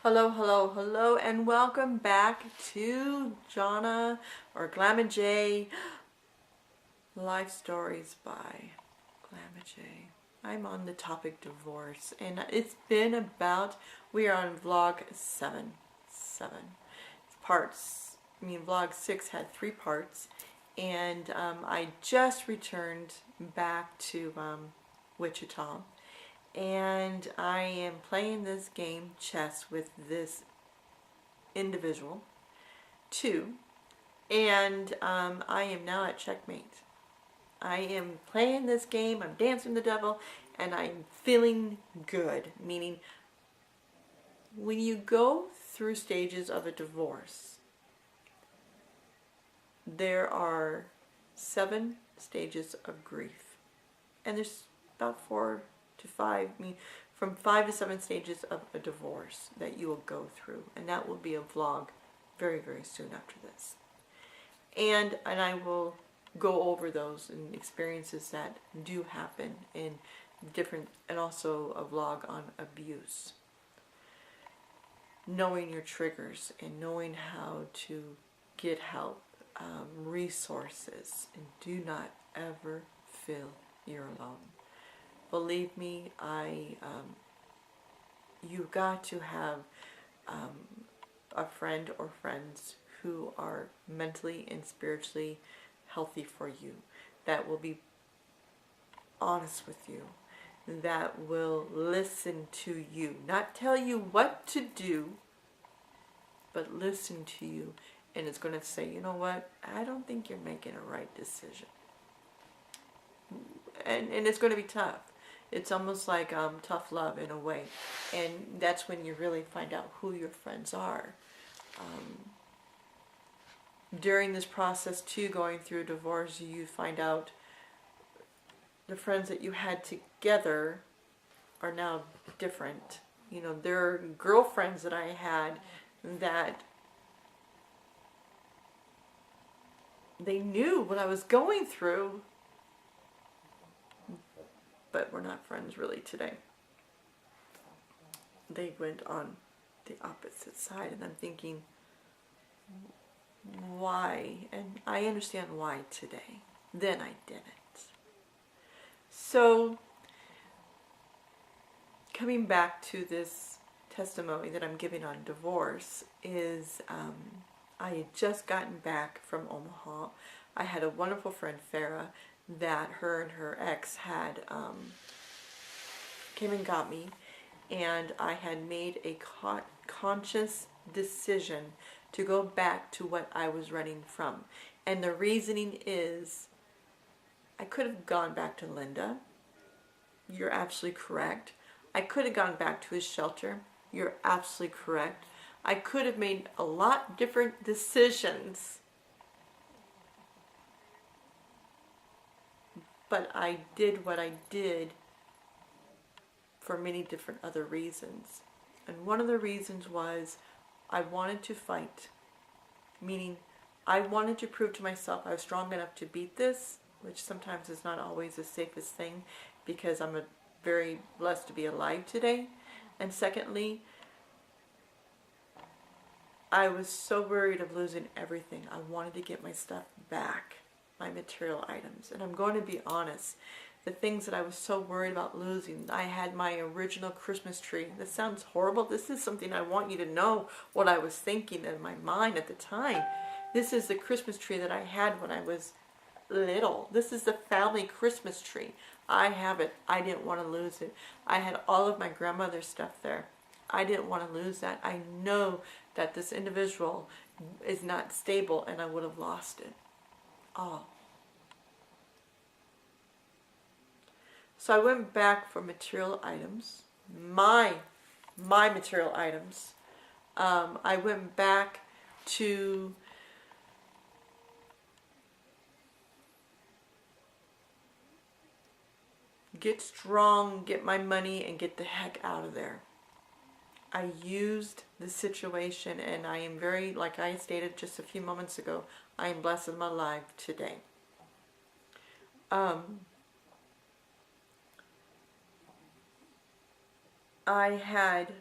Hello, hello, hello, and welcome back to Jonna or Glamma J Life Stories by Glamma J. I'm on the topic divorce, and it's been about, we are on vlog 7. Parts. Vlog 6 had 3 parts, and I just returned back to Wichita. And I am playing this game, chess, with this individual, 2, and I am now at checkmate. I am playing this game, I'm dancing the devil, and I'm feeling good. Meaning, when you go through stages of a divorce, there are 7 stages of grief. And there's about 4 to 5, from 5 to 7 stages of a divorce that you will go through. And that will be a vlog very, very soon after this. And I will go over those and experiences that do happen in different, and also a vlog on abuse. Knowing your triggers and knowing how to get help, resources, and do not ever feel you're alone. Believe me, you've got to have a friend or friends who are mentally and spiritually healthy for you, that will be honest with you, that will listen to you, not tell you what to do, but listen to you, and it's going to say, you know what, I don't think you're making a right decision. And it's going to be tough. It's almost like tough love in a way. And that's when you really find out who your friends are. During this process too, going through a divorce, you find out the friends that you had together are now different. You know, there are girlfriends that I had that they knew what I was going through, but we're not friends really today. They went on the opposite side, and I'm thinking, why? And I understand why today. Then I didn't. So, coming back to this testimony that I'm giving on divorce is, I had just gotten back from Omaha. I had a wonderful friend, Farah, that her and her ex had came and got me, and I had made a conscious decision to go back to what I was running from. And the reasoning is, I could have gone back to Linda. You're absolutely correct. I could have gone back to his shelter. You're absolutely correct. I could have made a lot different decisions, but I did what I did for many different other reasons. And one of the reasons was I wanted to fight, meaning I wanted to prove to myself I was strong enough to beat this, which sometimes is not always the safest thing, because I'm very blessed to be alive today. And secondly, I was so worried of losing everything. I wanted to get my stuff back, my material items. And I'm going to be honest, the things that I was so worried about losing, I had my original Christmas tree. This sounds horrible. This is something I want you to know what I was thinking in my mind at the time. This is the Christmas tree that I had when I was little. This is the family Christmas tree. I have it. I didn't want to lose it. I had all of my grandmother's stuff there. I didn't want to lose that. I know that this individual is not stable, and I would have lost it all. So I went back for material items, my material items. I went back to get strong, get my money, and get the heck out of there. I used the situation, and I am very, like I stated just a few moments ago, I am blessed in my life today. I had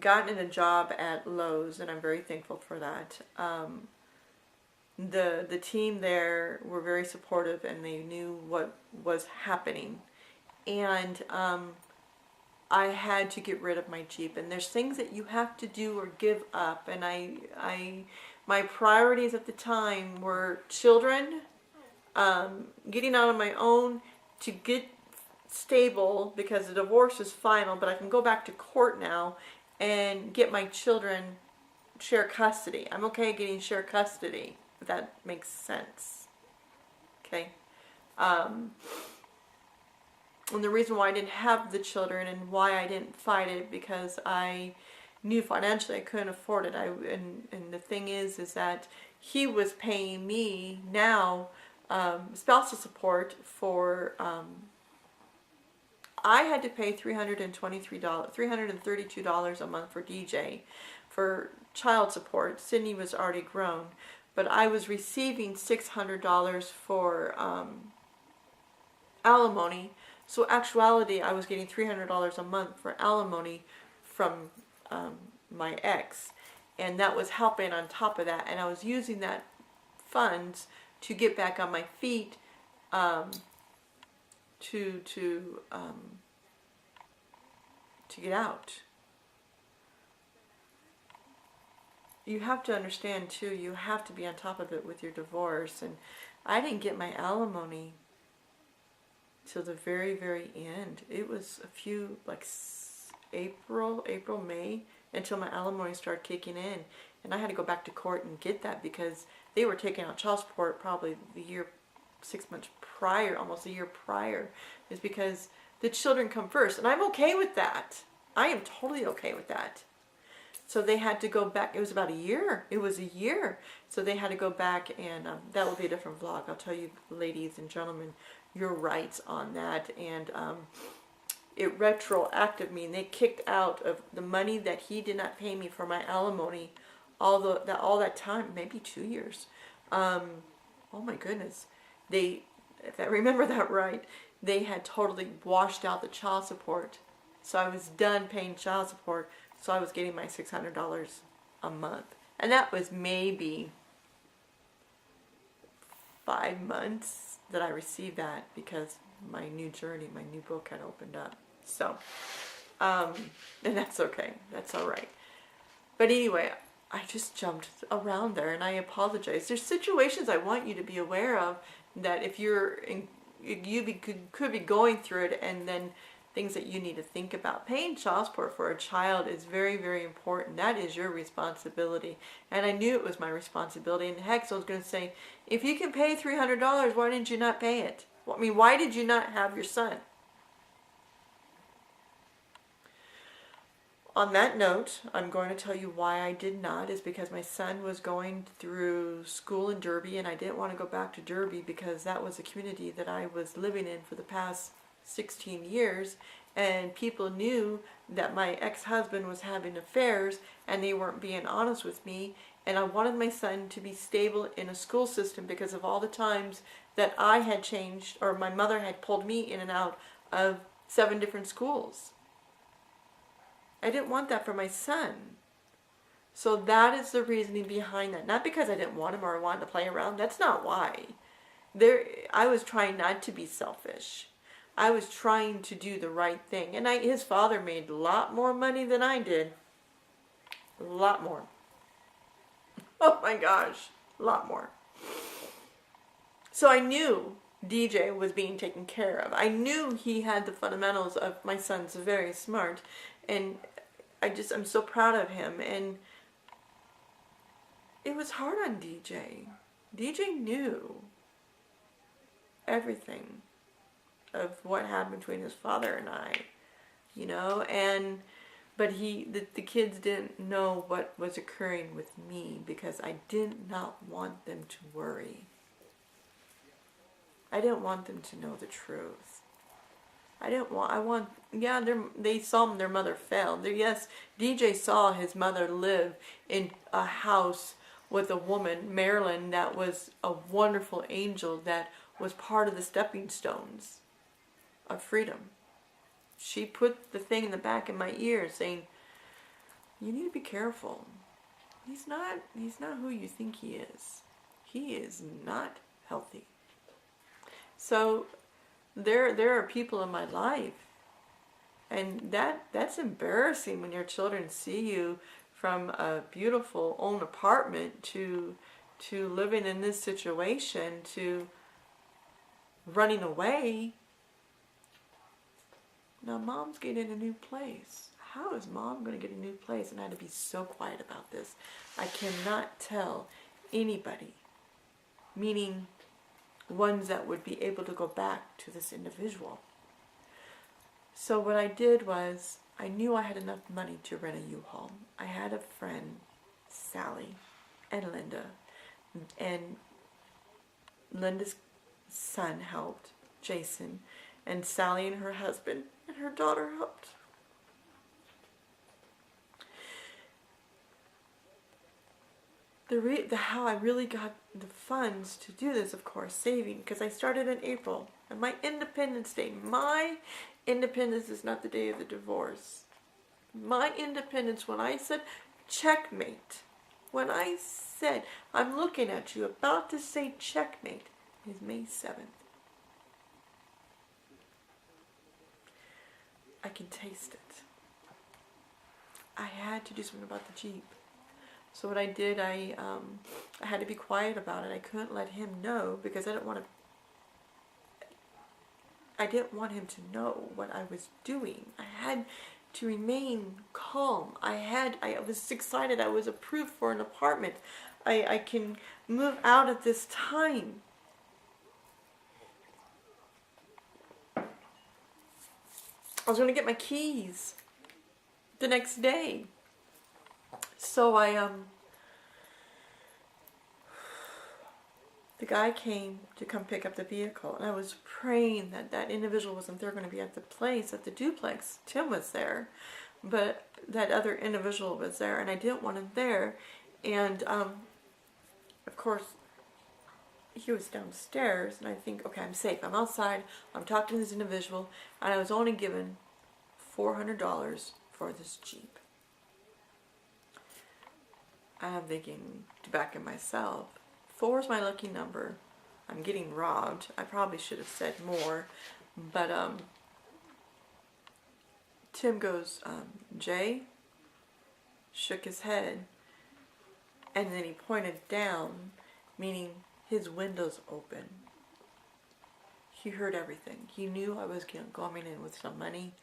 gotten a job at Lowe's, and I'm very thankful for that. The team there were very supportive, and they knew what was happening. And I had to get rid of my Jeep, and there's things that you have to do or give up. And my priorities at the time were children, getting out on my own to get stable because the divorce is final, but I can go back to court now and get my children share custody. I'm okay getting share custody, if that makes sense. Okay. And the reason why I didn't have the children and why I didn't fight it, because I knew financially I couldn't afford it. And the thing is that he was paying me now spousal support for. I had to pay $332 a month for DJ for child support. Sydney was already grown, but I was receiving $600 for alimony. So actuality, I was getting $300 a month for alimony from my ex, and that was helping on top of that. And I was using that funds to get back on my feet, to get out. You have to understand too, you have to be on top of it with your divorce. And I didn't get my alimony till the very, very end. It was a few, like April, May, until my alimony started kicking in. And I had to go back to court and get that because they were taking out child support probably the year, 6 months prior, almost a year prior, is because the children come first. And I'm okay with that. I am totally okay with that. So they had to go back. It was about a year. It was a year. So they had to go back, and that will be a different vlog. I'll tell you, ladies and gentlemen, your rights on that. And it retroactive me. And they kicked out of the money that he did not pay me for my alimony all that time, maybe 2 years. Oh my goodness. If I remember that right, they had totally washed out the child support. So I was done paying child support. So I was getting my $600 a month. And that was maybe 5 months that I received that, because my new journey, my new book had opened up. So, and that's okay. That's all right. But anyway, I just jumped around there, and I apologize. There's situations I want you to be aware of that if could be going through it, and then things that you need to think about. Paying child support for a child is very, very important. That is your responsibility. And I knew it was my responsibility. And heck, so I was going to say, if you can pay $300, why didn't you not pay it? I mean, why did you not have your son? On that note, I'm going to tell you why I did not, is because my son was going through school in Derby, and I didn't want to go back to Derby because that was a community that I was living in for the past 16 years, and people knew that my ex-husband was having affairs, and they weren't being honest with me. And I wanted my son to be stable in a school system because of all the times that I had changed, or my mother had pulled me in and out of 7 different schools. I didn't want that for my son. So that is the reasoning behind that. Not because I didn't want him or I wanted to play around. That's not why. I was trying not to be selfish. I was trying to do the right thing. And his father made a lot more money than I did. A lot more. Oh my gosh. A lot more. So I knew DJ was being taken care of. I knew he had the fundamentals of, my son's very smart. And I'm so proud of him. And it was hard on DJ. DJ knew everything of what happened between his father and I, but the kids didn't know what was occurring with me because I did not want them to worry. I didn't want them to know the truth. They saw their mother fail. Yes, DJ saw his mother live in a house with a woman, Marilyn, that was a wonderful angel that was part of the stepping stones of freedom. She put the thing in the back of my ear saying, you need to be careful. He's not who you think he is. He is not healthy. So there are people in my life, and that's embarrassing when your children see you from a beautiful own apartment to living in this situation, to running away. Now mom's getting a new place. How is mom going to get a new place? And I had to be so quiet about this. I cannot tell anybody, meaning ones that would be able to go back to this individual. So what I did was, I knew I had enough money to rent a U-Haul. I had a friend, Sally, and Linda. And Linda's son helped, Jason, and Sally and her husband and her daughter helped. How I really got the funds to do this, of course, saving, because I started in April, and my Independence Day, my independence is not the day of the divorce. My independence, when I said checkmate, when I said, I'm looking at you, about to say checkmate, is May 7th. I can taste it. I had to do something about the Jeep. So what I did, I had to be quiet about it. I couldn't let him know because I didn't want him to know what I was doing. I had to remain calm. I was excited. I was approved for an apartment. I can move out at this time. I was going to get my keys the next day. So the guy came to come pick up the vehicle, and I was praying that that individual wasn't there, going to be at the place, at the duplex. Tim was there, but that other individual was there, and I didn't want him there. And of course, he was downstairs, and I think, okay, I'm safe. I'm outside. I'm talking to this individual, and I was only given $400 for this Jeep. I'm thinking to back in myself, 4 is my lucky number. I'm getting robbed. I probably should have said more, but Tim goes, Jay, shook his head, and then he pointed down, meaning his window's open. He heard everything. He knew I was going in with some money,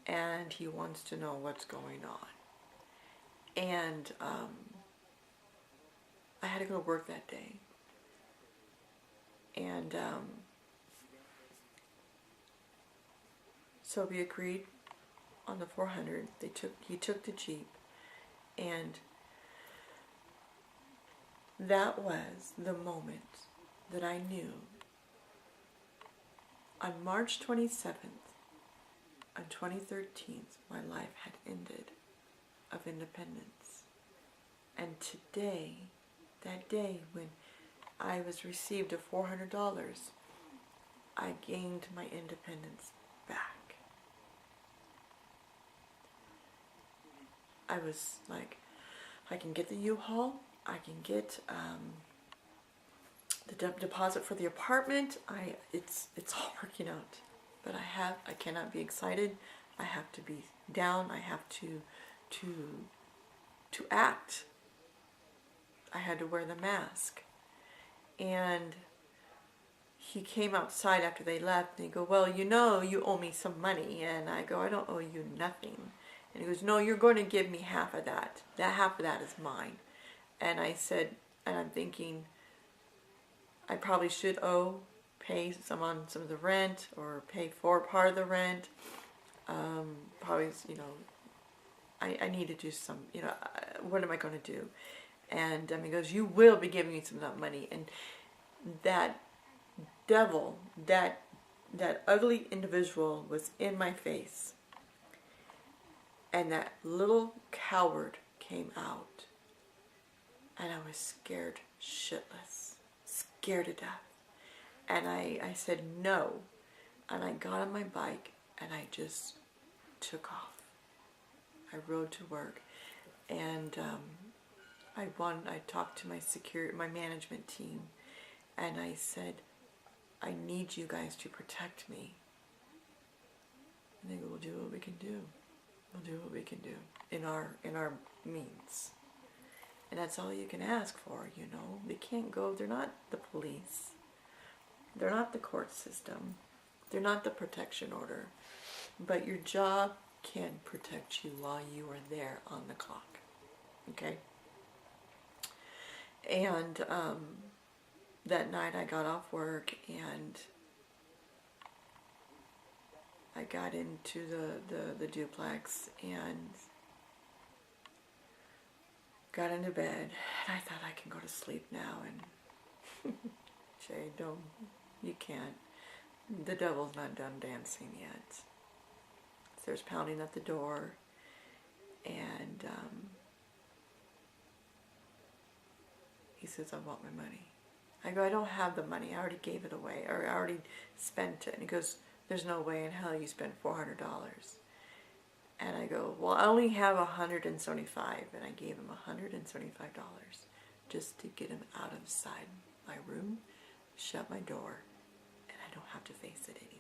and he wants to know what's going on. And I had to go to work that day. And so we agreed on the 400. He took the Jeep, and that was the moment that I knew on March 27th of 2013, my life had ended of independence. And today, that day when I was received of $400, I gained my independence back. I was like, I can get the U-Haul, I can get the deposit for the apartment. It's all working out, but I cannot be excited. I have to be down. I have to act. I had to wear the mask. And he came outside after they left, and he go, well, you know, you owe me some money. And I go, I don't owe you nothing. And he goes, no, you're going to give me half of that. That half of that is mine. And I said, and I'm thinking, I probably should pay some of the rent, or pay for part of the rent. Probably, you know, I need to do some, you know, what am I going to do? And he goes, you will be giving me some of that money. And that devil, that ugly individual was in my face. And that little coward came out. And I was scared shitless. Scared to death. And I said no. And I got on my bike and I just took off. I rode to work. And I talked to my management team, and I said, I need you guys to protect me. And they go, we'll do what we can do. We'll do what we can do in our means. And that's all you can ask for, you know. They can't go, they're not the police. They're not the court system. They're not the protection order. But your job can protect you while you are there on the clock. Okay? And that night I got off work and I got into the duplex and got into bed. And I thought, I can go to sleep now. And Jay, don't, you can't. The devil's not done dancing yet. There's pounding at the door, and he says, I want my money. I go, I don't have the money. I already gave it away, or I already spent it. And he goes, there's no way in hell you spent $400. And I go, well, I only have $175, and I gave him $175 just to get him out of my room, shut my door, and I don't have to face it anymore.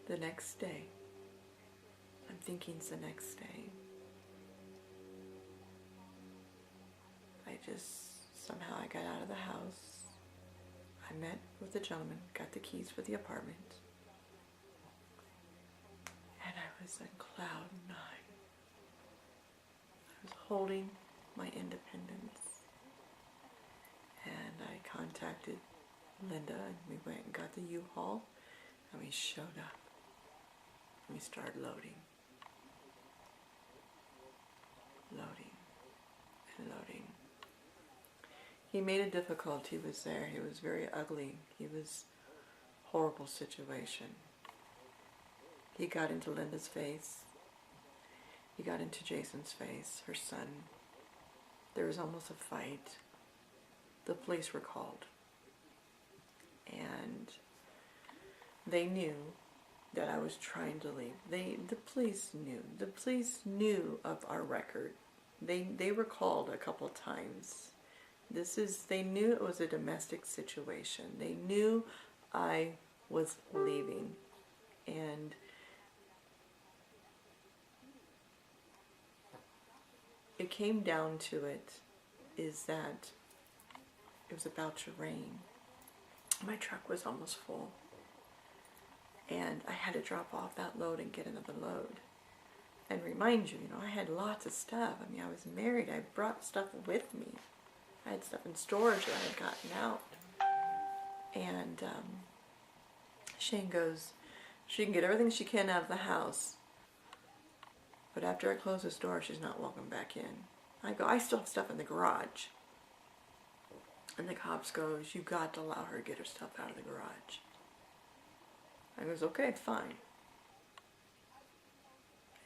The next day, I'm thinking it's the next day, somehow I got out of the house. I met with the gentleman, got the keys for the apartment, and I was in cloud nine. I was holding my independence, and I contacted Linda, and we went and got the U-Haul, and we showed up. We started loading, and loading. He made it difficult. He was there. He was very ugly. He was a horrible situation. He got into Linda's face. He got into Jason's face, her son. There was almost a fight. The police were called. And they knew that I was trying to leave. The police knew. The police knew of our record. They were called a couple times. They knew it was a domestic situation. They knew I was leaving. And it came down to it is that it was about to rain. My truck was almost full. And I had to drop off that load and get another load. And remind you, I had lots of stuff. I mean, I was married. I brought stuff with me. I had stuff in storage that I had gotten out. And Shane goes, she can get everything she can out of the house. But after I close this door, she's not welcome back in. I go, I still have stuff in the garage. And the cops goes, you got to allow her to get her stuff out of the garage. I goes, okay, fine.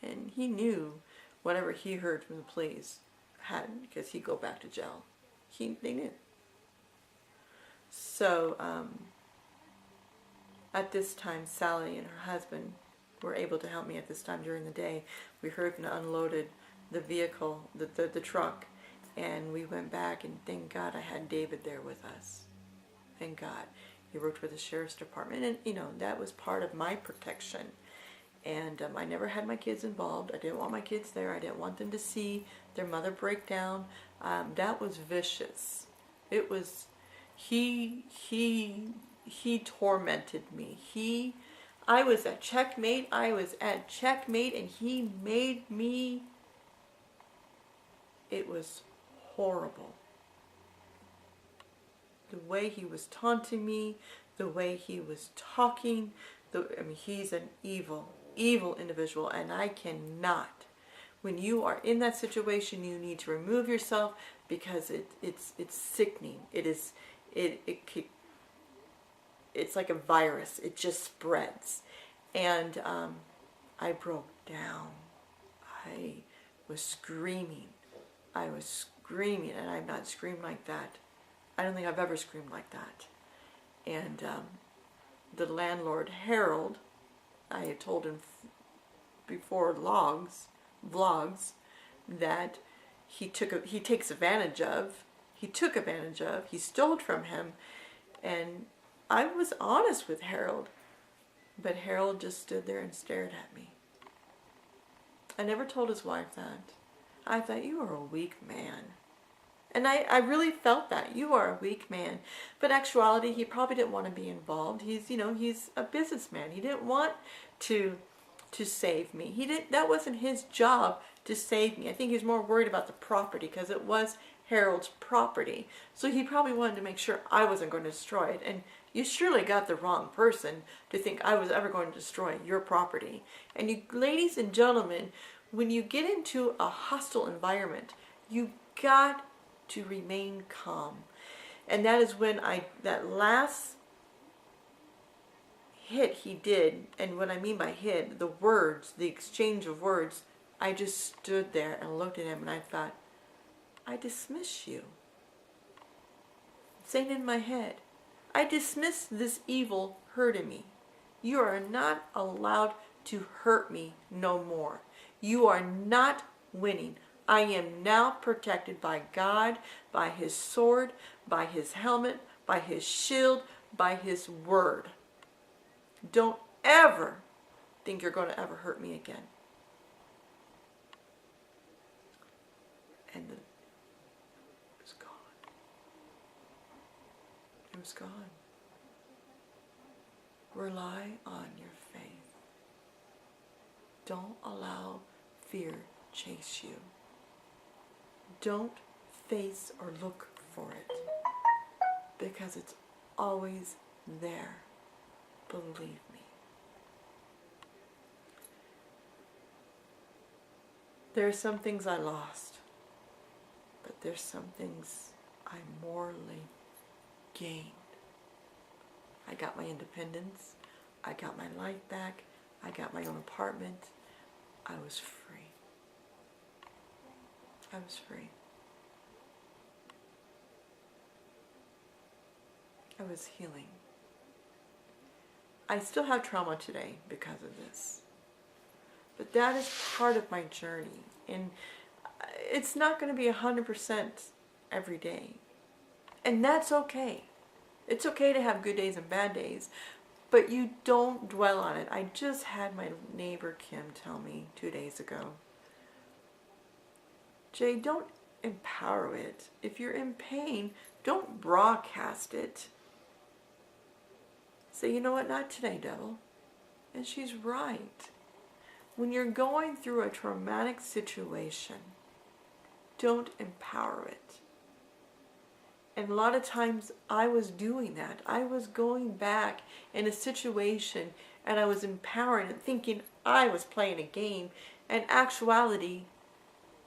And he knew whatever he heard from the police had, because he'd go back to jail. They knew. So, at this time, Sally and her husband were able to help me at this time during the day. We heard and unloaded the vehicle, the truck, and we went back, and thank God I had David there with us. Thank God. He worked with the sheriff's department, and that was part of my protection. And I never had my kids involved. I didn't want my kids there. I didn't want them to see their mother break down. That was vicious. It was, he tormented me. I was at checkmate, and he made me, it was horrible. The way he was taunting me, the way he was talking, he's an evil individual, and I cannot. When you are in that situation, you need to remove yourself, because it's sickening. It's like a virus. It just spreads. And I broke down. I was screaming, and I've not screamed like that. I don't think I've ever screamed like that. And the landlord Harold, I had told him before vlogs, that he takes advantage of, he stole from him, and I was honest with Harold, but Harold just stood there and stared at me. I never told his wife that. I thought, you are a weak man. And I really felt that. You are a weak man. But in actuality, he probably didn't want to be involved. He's a businessman. He didn't want to save me. That wasn't his job to save me. I think he was more worried about the property because it was Harold's property. So he probably wanted to make sure I wasn't going to destroy it. And you surely got the wrong person to think I was ever going to destroy your property. And you, ladies and gentlemen, when you get into a hostile environment, you got to remain calm. And that is when that last hit he did, and what I mean by hit, the words, the exchange of words, I just stood there and looked at him and I thought, I dismiss you. Saying in my head, I dismiss this evil hurting me. You are not allowed to hurt me no more. You are not winning. I am now protected by God, by His sword, by His helmet, by His shield, by His word. Don't ever think you're going to ever hurt me again. And it was gone. It was gone. Rely on your faith. Don't allow fear chase you. Don't face or look for it, because it's always there. Believe me. There are some things I lost, but there's some things I morally gained. I got my independence. I got my life back. I got my own apartment. I was free. I was free. I was healing. I still have trauma today because of this. But that is part of my journey. And it's not going to be 100% every day. And that's okay. It's okay to have good days and bad days. But you don't dwell on it. I just had my neighbor Kim tell me 2 days ago, Jay, don't empower it. If you're in pain, don't broadcast it. Say, you know what, not today, devil. And she's right. When you're going through a traumatic situation, don't empower it. And a lot of times I was doing that. I was going back in a situation and I was empowering it, thinking I was playing a game. In actuality,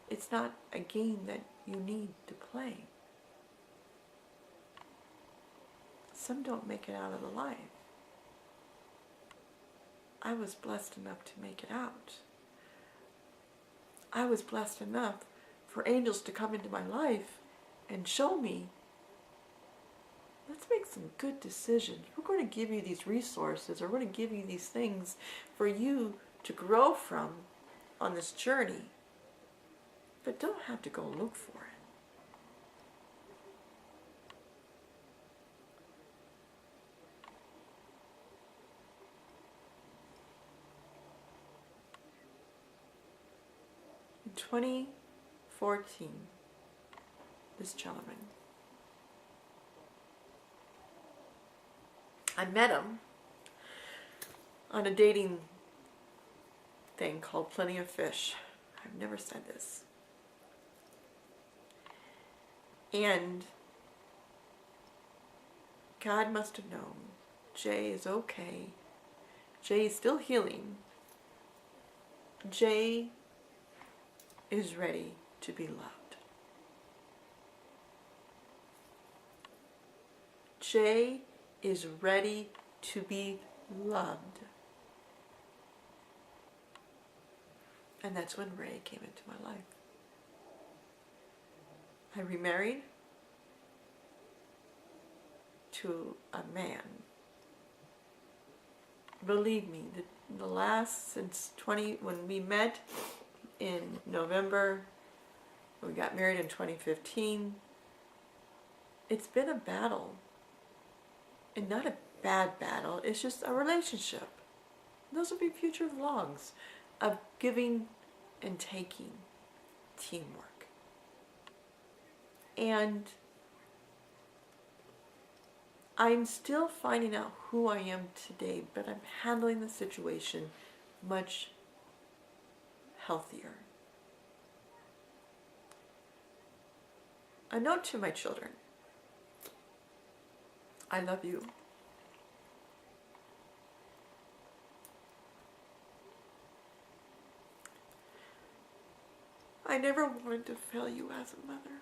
it's not a game that you need to play. Some don't make it out of the life. I was blessed enough to make it out. I was blessed enough for angels to come into my life and show me, let's make some good decisions. We're going to give you these resources, or we're going to give you these things for you to grow from on this journey. But don't have to go look for it. In 2014, this gentleman, I met him on a dating thing called Plenty of Fish. I've never said this. And God must have known Jay is okay. Jay is still healing. Jay is ready to be loved. Jay is ready to be loved. And that's when Ray came into my life. I remarried to a man believe me, the last since when we met in November, we got married in 2015, it's been a battle. And not a bad battle, it's just a relationship. Those will be future vlogs of giving and taking, teamwork. And I'm still finding out who I am today, but I'm handling the situation much healthier. A note to my children. I love you. I never wanted to fail you as a mother.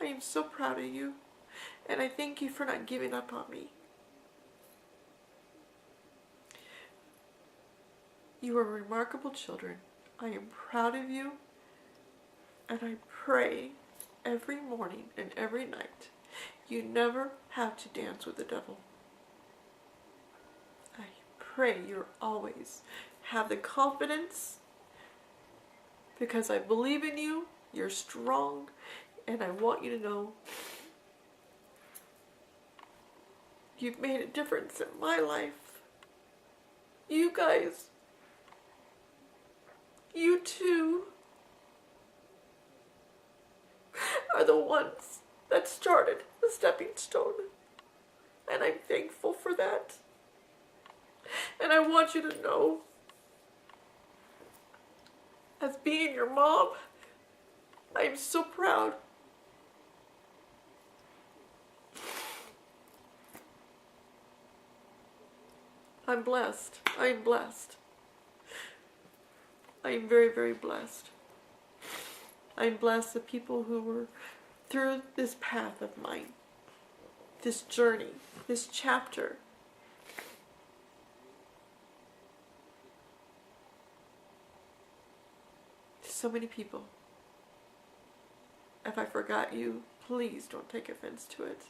I am so proud of you, and I thank you for not giving up on me. You are remarkable children. I am proud of you, and I pray every morning and every night you never have to dance with the devil. I pray you always have the confidence, because I believe in you, you're strong, and I want you to know you've made a difference in my life. You guys, you too, are the ones that started the stepping stone. And I'm thankful for that. And I want you to know, as being your mom, I'm so proud. I'm blessed. I'm blessed. I'm very, very blessed. I'm blessed the people who were through this path of mine, this journey, this chapter. So many people. If I forgot you, please don't take offense to it.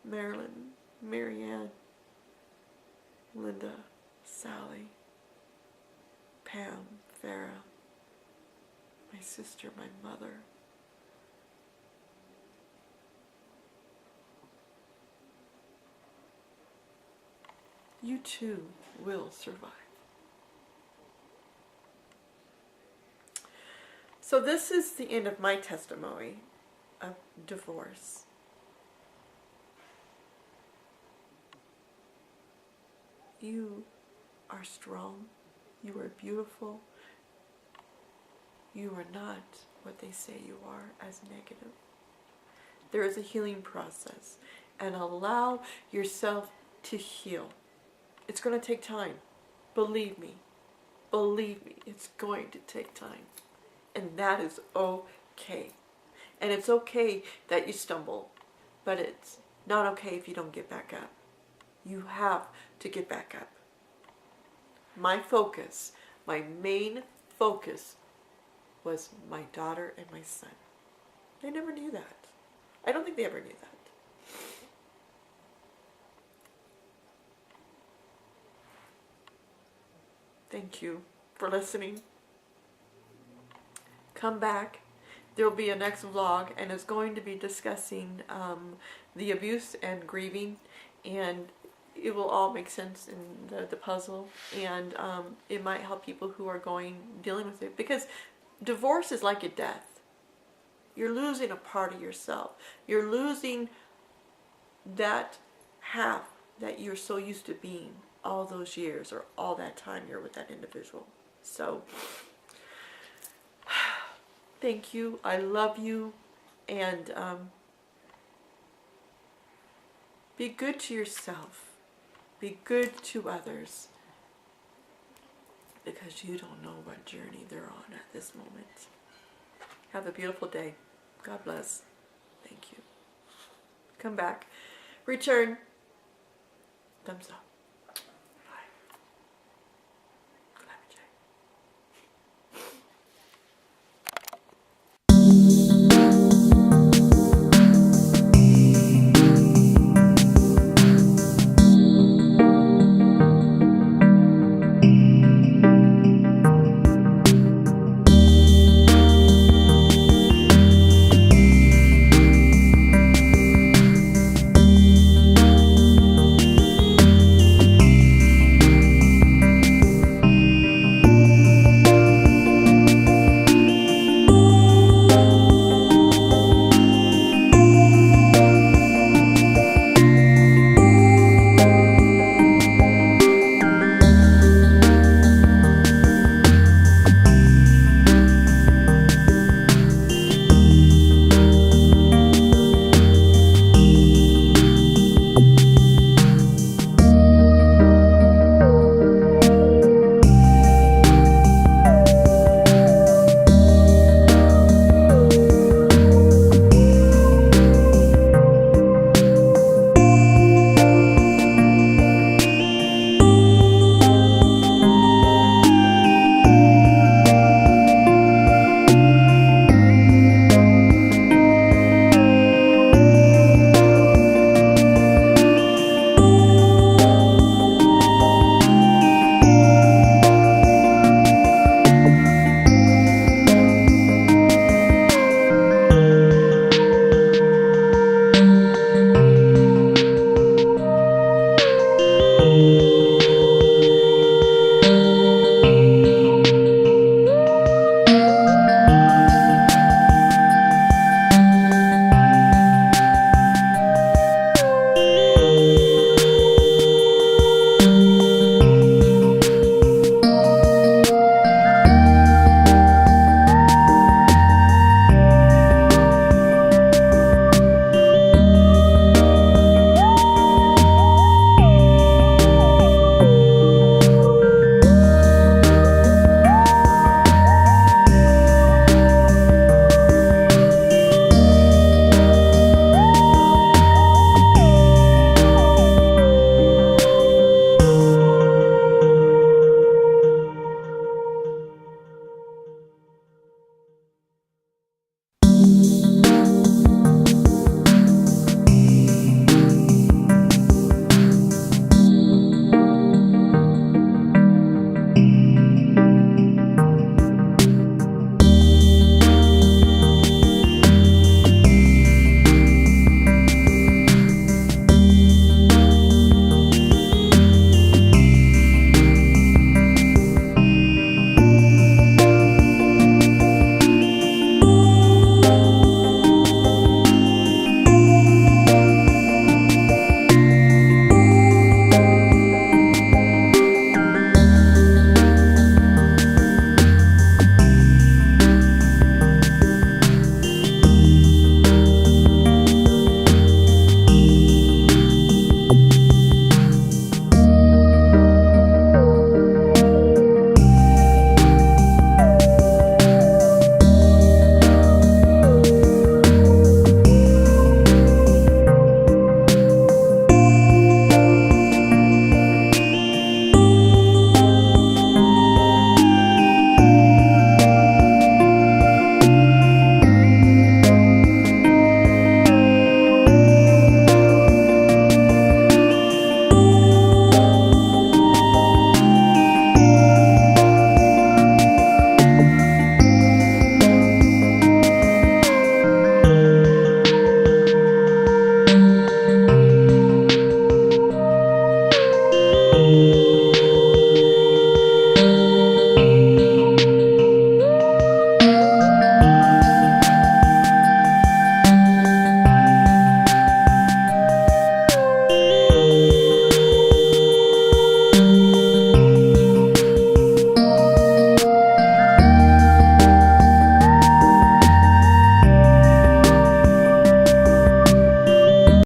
Marilyn, Marianne, Linda, Sally, Pam, Farah, my sister, my mother. You too will survive. So this is the end of my testimony of divorce. You are strong. You are beautiful. You are not what they say you are as negative. There is a healing process, and allow yourself to heal. It's going to take time. Believe me. Believe me, it's going to take time. And that is okay. And it's okay that you stumble, but it's not okay if you don't get back up. You have to get back up. My focus, my main focus, was my daughter and my son. They never knew that. I don't think they ever knew that. Thank you for listening. Come back. There will be a next vlog, and it's going to be discussing the abuse and grieving, and it will all make sense in the puzzle, and it might help people who are dealing with it, because divorce is like a death. You're losing a part of yourself. You're losing that half that you're so used to being all those years, or all that time you're with that individual. So thank you. I love you, and be good to yourself. Be good to others, because you don't know what journey they're on at this moment. Have a beautiful day. God bless. Thank you. Come back. Return. Thumbs up.